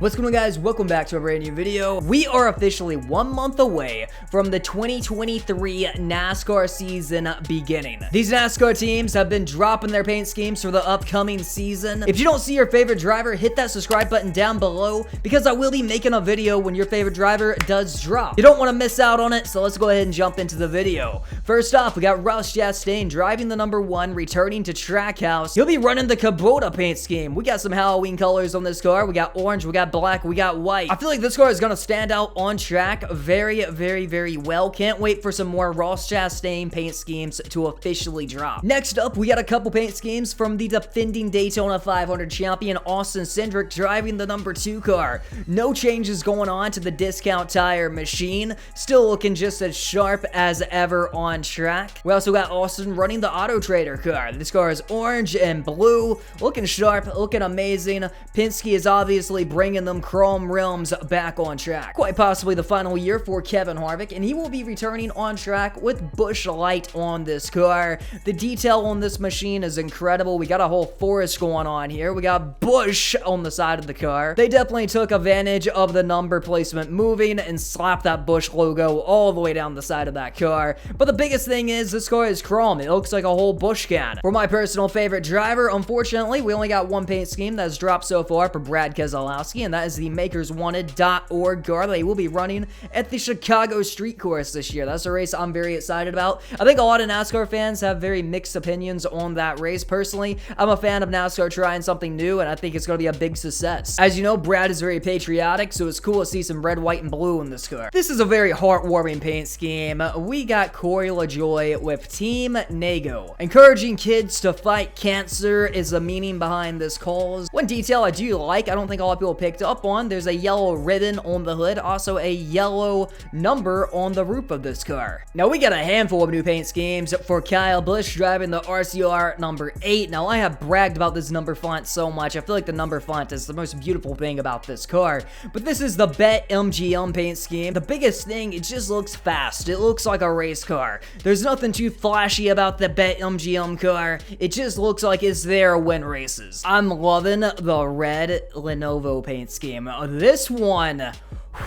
What's going on, guys? Welcome back to a brand new video. We are officially 1 month away from the 2023 NASCAR season beginning. These NASCAR teams have been dropping their paint schemes for the upcoming season. If you don't see your favorite driver, hit that subscribe button down below because I will be making a video when your favorite driver does drop. You don't want to miss out on it, so let's go ahead and jump into the video. First off, we got Raze Energy driving the number 1, returning to Trackhouse. He'll be running the Kubota paint scheme. We got some Halloween colors on this car. We got orange, we got black, we got white. I feel like this car is gonna stand out on track very well. Can't wait for some more Raze Chastain paint schemes to officially drop. Next up, we got a couple paint schemes from the defending Daytona 500 champion Austin Cindric driving the number 2 car. No changes going on to the discount tire machine. Still looking just as sharp as ever on track. We also got Austin running the Auto Trader car. This car is orange and blue, looking sharp, looking amazing. Penske is obviously bringing them chrome rims back on track. Quite possibly the final year for Kevin Harvick, and he will be returning on track with Busch Light on this car. The detail on this machine is incredible. We got a whole forest going on here. We got Busch on the side of the car. They definitely took advantage of the number placement moving and slapped that Busch logo all the way down the side of that car. But the biggest thing is this car is chrome. It looks like a whole Busch can. For my personal favorite driver, unfortunately, we only got one paint scheme that's dropped so far for Brad Keselowski, and that is the MakersWanted.org car. They will be running at the Chicago Street Course this year. That's a race I'm very excited about. I think a lot of NASCAR fans have very mixed opinions on that race. Personally, I'm a fan of NASCAR trying something new, and I think it's going to be a big success. As you know, Brad is very patriotic, so it's cool to see some red, white, and blue in this car. This is a very heartwarming paint scheme. We got Corey LaJoie with Team Nago. Encouraging kids to fight cancer is the meaning behind this cause. One detail I do like, I don't think a lot of people picked up on, there's a yellow ribbon on the hood, also a yellow number on the roof of this car. Now we got a handful of new paint schemes for Kyle Busch driving the RCR number 8. Now I have bragged about this number font so much. I feel like the number font is the most beautiful thing about this car. But this is the BetMGM paint scheme. The biggest thing, it just looks fast. It looks like a race car. There's nothing too flashy about the BetMGM car. It just looks like it's there to win races. I'm loving the red Lenovo paint scheme. This one,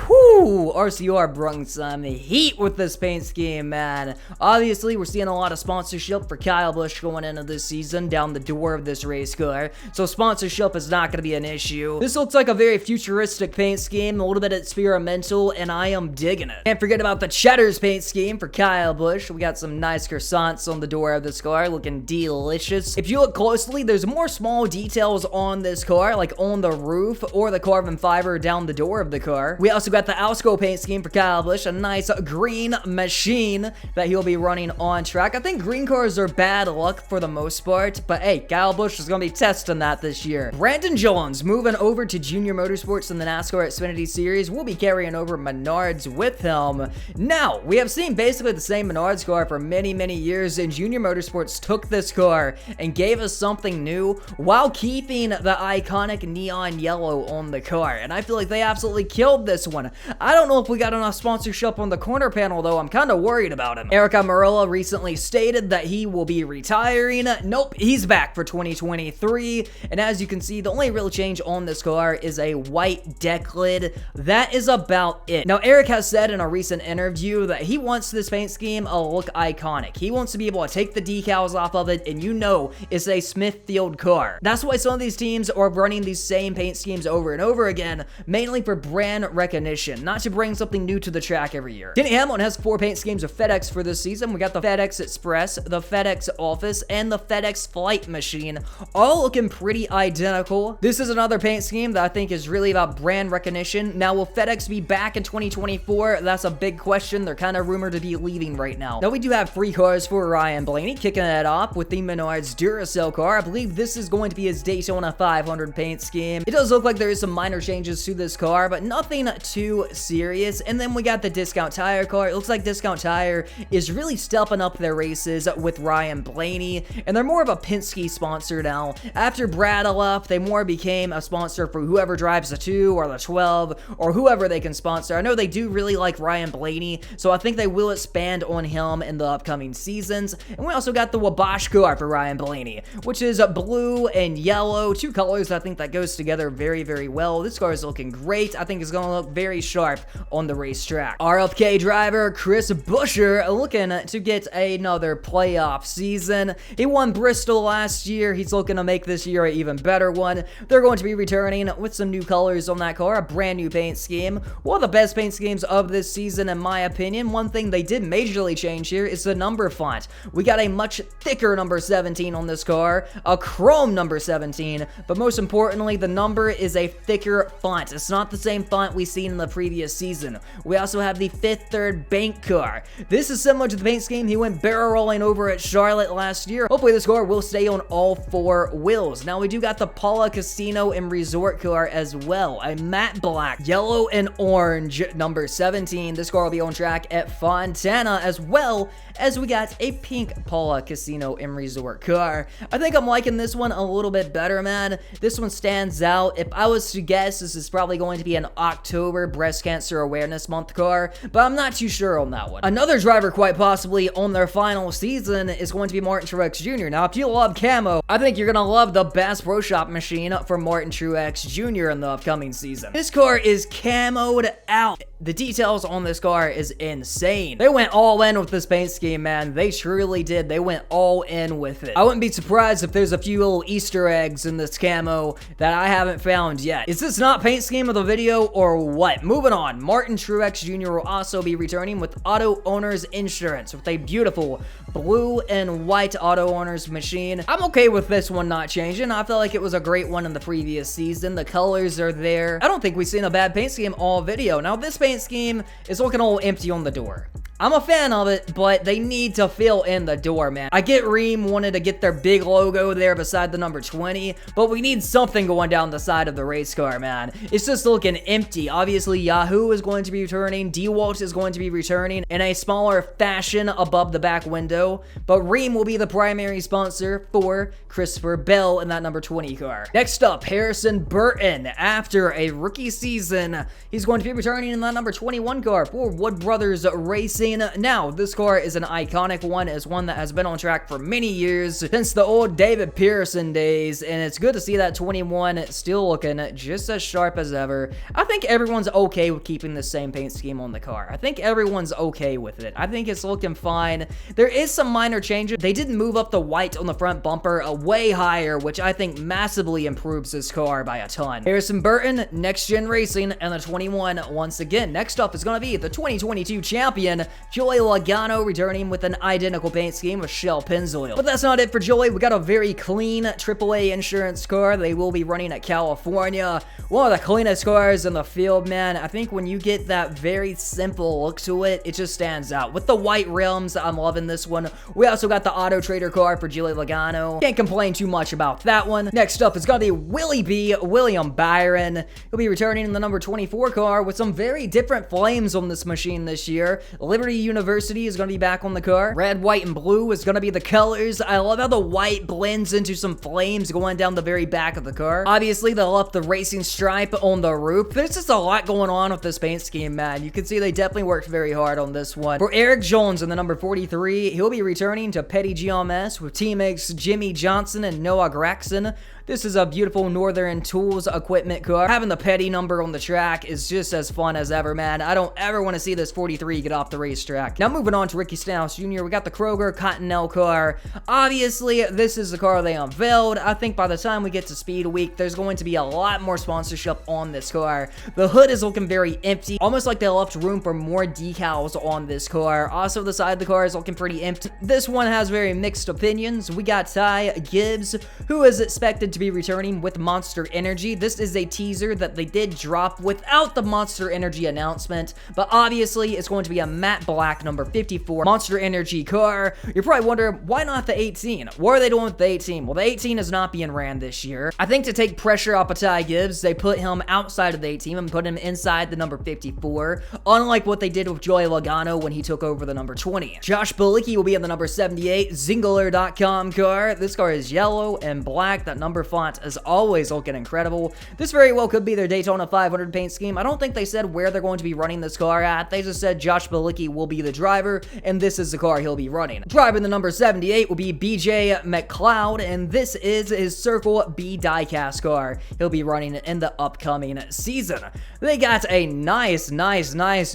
whew, RCR brought some heat with this paint scheme, man. Obviously, we're seeing a lot of sponsorship for Kyle Busch going into this season down the door of this race car, so sponsorship is not going to be an issue. This looks like a very futuristic paint scheme, a little bit experimental, and I am digging it. Can't forget about the Cheddar's paint scheme for Kyle Busch. We got some nice croissants on the door of this car, looking delicious. If you look closely, there's more small details on this car, like on the roof or the carbon fiber down the door of the car. We also got the Alsco paint scheme for Kyle Busch, a nice green machine that he'll be running on track. I think green cars are bad luck for the most part, but hey, Kyle Busch is going to be testing that this year. Brandon Jones moving over to Junior Motorsports in the NASCAR Xfinity Series. Will be carrying over Menards with him. Now, we have seen basically the same Menards car for many years, and Junior Motorsports took this car and gave us something new while keeping the iconic neon yellow on the car, and I feel like they absolutely killed this one. I don't know if we got enough sponsorship on the corner panel, though. I'm kind of worried about him. Eric Almirola recently stated that he will be retiring. Nope, he's back for 2023, and as you can see, the only real change on this car is a white deck lid. That is about it. Now, Eric has said in a recent interview that he wants this paint scheme to look iconic. He wants to be able to take the decals off of it, and you know it's a Smithfield car. That's why some of these teams are running these same paint schemes over and over again, mainly for brand recognition, not to bring something new to the track every year. Denny Hamlin has 4 paint schemes of FedEx for this season. We got the FedEx Express, the FedEx Office, and the FedEx Flight Machine, all looking pretty identical. This is another paint scheme that I think is really about brand recognition. Now, will FedEx be back in 2024? That's a big question. They're kind of rumored to be leaving right now. Now, we do have 3 cars for Ryan Blaney, kicking it off with the Menards Duracell car. I believe this is going to be his Daytona 500 paint scheme. It does look like there is some minor changes to this car, but nothing too serious. And then we got the Discount Tire car. It looks like Discount Tire is really stepping up their races with Ryan Blaney, and they're more of a Penske sponsor now. After Brad left, they more became a sponsor for whoever drives the 2 or the 12 or whoever they can sponsor. I know they do really like Ryan Blaney, so I think they will expand on him in the upcoming seasons. And we also got the Wabash car for Ryan Blaney, which is blue and yellow, 2 colors. I think that goes together very, very well. This car is looking great. I think it's going to look very sharp on the racetrack. RFK driver Chris Buescher looking to get another playoff season. He won Bristol last year. He's looking to make this year an even better one. They're going to be returning with some new colors on that car, a brand new paint scheme. One of the best paint schemes of this season, in my opinion. One thing they did majorly change here is the number font. We got a much thicker number 17 on this car, a chrome number 17, but most importantly, the number is a thicker font. It's not the same font we've seen in the previous season. We also have the 5th third bank car. This is similar to the paint scheme he went barrel rolling over at Charlotte last year. Hopefully this car will stay on all 4 wheels. Now we do got the Paula Casino and Resort car as well. A matte black, yellow and orange number 17. This car will be on track at Fontana, as well as we got a pink Paula Casino and Resort car. I think I'm liking this one a little bit better, man. This one stands out. If I was to guess, this is probably going to be an October Breast Cancer Awareness Month car, but I'm not too sure on that one. Another driver quite possibly on their final season is going to be Martin Truex Jr. Now, if you love camo, I think you're gonna love the Bass Pro Shop machine for Martin Truex Jr. in the upcoming season. This car is camoed out. The details on this car is insane. They went all in with this paint scheme, man. They truly did. They went all in with it. I wouldn't be surprised if there's a few little Easter eggs in this camo that I haven't found yet. Is this not paint scheme of the video or what? Moving on. Martin Truex Jr. will also be returning with Auto Owners Insurance with a beautiful blue and white Auto Owners machine. I'm okay with this one not changing. I feel like it was a great one in the previous season. The colors are there. I don't think we've seen a bad paint scheme all video. Now, this paint scheme is looking a little empty on the door. I'm a fan of it, but they need to fill in the door, man. I get Rheem wanted to get their big logo there beside the number 20, but we need something going down the side of the race car, man. It's just looking empty. Obviously, Yahoo is going to be returning. DeWalt is going to be returning in a smaller fashion above the back window, but Rheem will be the primary sponsor for Christopher Bell in that number 20 car. Next up, Harrison Burton. After a rookie season, he's going to be returning in that number 21 car for Wood Brothers Racing. Now, this car is an iconic one. It's one that has been on track for many years, since the old David Pearson days, and it's good to see that 21 still looking just as sharp as ever. I think everyone's okay with keeping the same paint scheme on the car. I think everyone's okay with it. I think it's looking fine. There is some minor changes. They did move up the white on the front bumper way higher, which I think massively improves this car by a ton. Harrison Burton, Next Gen Racing, and the 21 once again. Next up is going to be the 2022 champion, Joey Logano, returning with an identical paint scheme with Shell Pennzoil. But that's not it for Joey. We got a very clean AAA insurance car. They will be running at California. One of the cleanest cars in the field, man. I think when you get that very simple look to it, it just stands out. With the white rims, I'm loving this one. We also got the Auto Trader car for Joey Logano. Can't complain too much about that one. Next up is going to be William Byron. He'll be returning in the number 24 car with some very different flames on this machine this year. Liberty University is going to be back on the car. Red, white, and blue is going to be the colors. I love how the white blends into some flames going down the very back of the car. Obviously, they left the racing stripe on the roof. There's just a lot going on with this paint scheme, man. You can see they definitely worked very hard on this one. For Eric Jones in the number 43, he'll be returning to Petty GMS with teammates Jimmy Johnson and Noah Gregson. This is a beautiful Northern Tools equipment car. Having the Petty number on the track is just as fun as ever, man. I don't ever want to see this 43 get off the racetrack. Now moving on to Ricky Stenhouse Jr., we got the Kroger Cottonelle car. Obviously, this is the car they unveiled. I think by the time we get to Speed Week, there's going to be a lot more sponsorship on this car. The hood is looking very empty, almost like they left room for more decals on this car. Also, the side of the car is looking pretty empty. This one has very mixed opinions. We got Ty Gibbs, who is expected to be returning with Monster Energy. This is a teaser that they did drop without the Monster Energy announcement, but obviously it's going to be a matte black number 54 Monster Energy car. You're probably wondering, why not the 18? What are they doing with the 18? Well, the 18 is not being ran this year. I think to take pressure off of Ty Gibbs, they put him outside of the 18 and put him inside the number 54, unlike what they did with Joey Logano when he took over the number 20. Josh Bilicki will be in the number 78 Zingler.com car. This car is yellow and black. That number font is always looking incredible. This very well could be their Daytona 500 paint scheme. I don't think they said where they're going to be running this car at. They just said Josh Bilicki will be the driver, and this is the car he'll be running. Driving the number 78 will be BJ McLeod, and this is his Circle B diecast car he'll be running in the upcoming season. They got a nice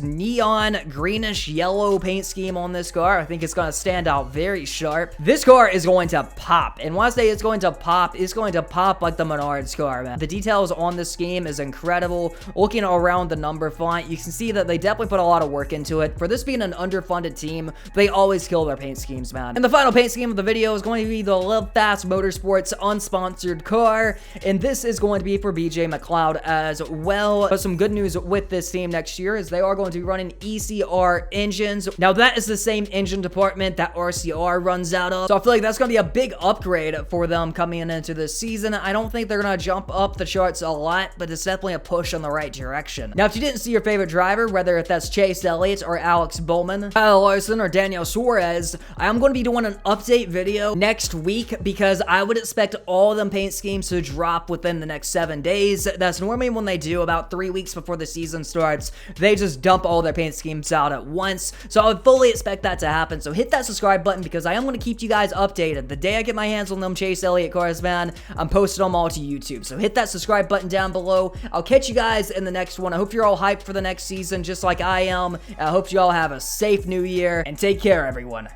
neon greenish yellow paint scheme on this car. I think it's going to stand out very sharp. This car is going to pop, and when I say it's going to pop, it's going to pop like the Menards car, man. The details on this scheme is incredible. Looking around the number font, you can see that they definitely put a lot of work into it. For this being an underfunded team, they always kill their paint schemes, man. And the final paint scheme of the video is going to be the Live Fast Motorsports unsponsored car, and this is going to be for BJ McLeod as well. But some good news with this team next year is they are going to be running ECR engines. Now, that is the same engine department that RCR runs out of, so I feel like that's going to be a big upgrade for them coming into this season. I don't think they're going to jump up the charts a lot, but it's definitely a push in the right direction. Now, if you didn't see your favorite driver, whether if that's Chase Elliott or Alex Bowman, Kyle Larson or Daniel Suarez, I'm going to be doing an update video next week because I would expect all of them paint schemes to drop within the next 7 days. That's normally when they do, about 3 weeks before the season starts. They just dump all their paint schemes out at once, so I would fully expect that to happen. So hit that subscribe button because I am going to keep you guys updated. The day I get my hands on them Chase Elliott cars, man, I'm posting them all to YouTube. So hit that subscribe button down below. I'll catch you guys in the next one. I hope you're all hyped for the next season just like I am. I hope you all have a safe new year, and take care, everyone.